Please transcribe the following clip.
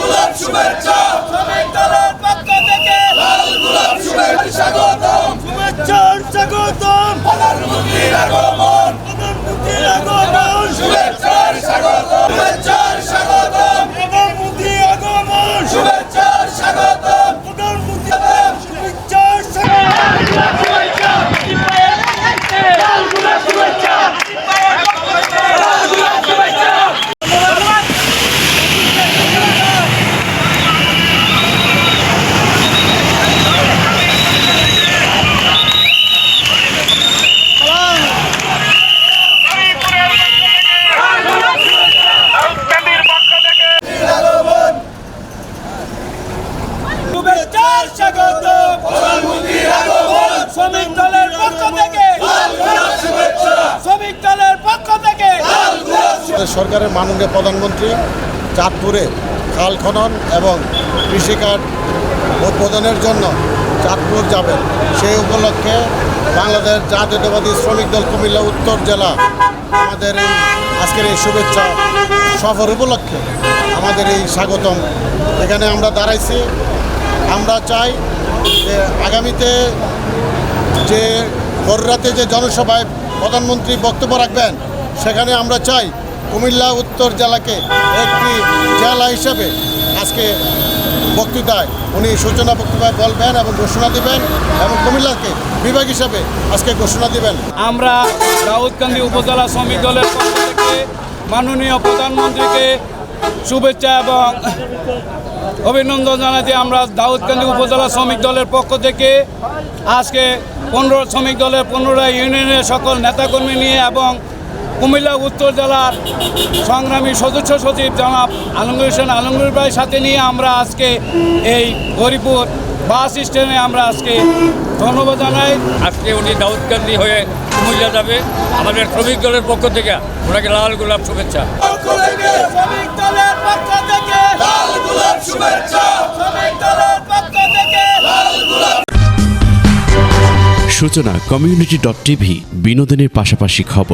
গোলাপ শুভেচ্ছা শ্রমিক দলের পক্ষ থেকে লাল গোলাপ শুভেচ্ছা স্বাগতম শুভেচ্ছার স্বাগতম প্রধানমন্ত্রীর আগমন প্রধানমন্ত্রীর আগমন শুভেচ্ছার স্বাগতম শুভেচ্ছার স্বাগতম প্রধানমন্ত্রীর আগমন শুভেচ্ছার স্বাগতম প্রধানমন্ত্রী শুভেচ্ছার শুভেচ্ছার স্বাগতম প্রধানমন্ত্রীর আগমন শ্রমিক দলের পক্ষ থেকে লাল গোলাপ শুভেচ্ছা শ্রমিক দলের পক্ষ থেকে লাল গোলাপ সরকারের মাননীয় প্রধানমন্ত্রী চাঁদপুরে খাল খনন এবং কৃষিকাজ উদ্বোধনের জন্য চাঁদপুর যাবেন। সেই উপলক্ষে বাংলাদেশ জাতীয়তাবাদী শ্রমিক দল কুমিল্লা উত্তর জেলা আমাদের এই আজকের এই শুভেচ্ছা সফর উপলক্ষে আমাদের এই স্বাগতম এখানে আমরা দাঁড়াইছি। আমরা চাই যে আগামীতে যে ভোররাতে যে জনসভায় প্রধানমন্ত্রী বক্তব্য রাখবেন সেখানে আমরা চাই কুমিল্লা উত্তর জেলাকে একটি জেলা হিসেবে আজকে বক্তৃতায় উনি সূচনা বক্তৃতায় বলবেন এবং ঘোষণা দিবেন এবং কুমিল্লাকে বিভাগ হিসেবে আজকে ঘোষণা দিবেন। আমরা দাউদকান্দি উপজেলা শ্রমিক দলের পক্ষ থেকে মাননীয় প্রধানমন্ত্রীকে শুভেচ্ছা এবং অভিনন্দন জানাতে আমরা দাউদকান্দি উপজেলা শ্রমিক দলের পক্ষ থেকে আজকে 15 শ্রমিক দলের 15টা ইউনিয়নের সকল নেতাকর্মী নিয়ে এবং কুমিল্লা উত্তর জেলার সংগ্রামী সদস্য সচিব জনাব আলমগীর হোসেন আলমগীর ভাইয়ের সাথে নিয়ে আমরা আজকে এই হরিপুর বাস স্ট্যান্ডে আমরা আজকে ধন্যবাদ জানাই। আজকে উনি দাউদকান্দি হয়ে কুমিল্লা যাবে। আমাদের শ্রমিক দলের পক্ষ থেকে ওনাকে লাল গোলাপ শুভেচ্ছা। পক্ষ থেকে শ্রমিক দলের পক্ষ থেকে লাল গোলাপ শুভেচ্ছা শ্রমিক দলের পক্ষ থেকে লাল গোলাপ সূচনা community.tv বিনোদনের পাশাপাশি খবর।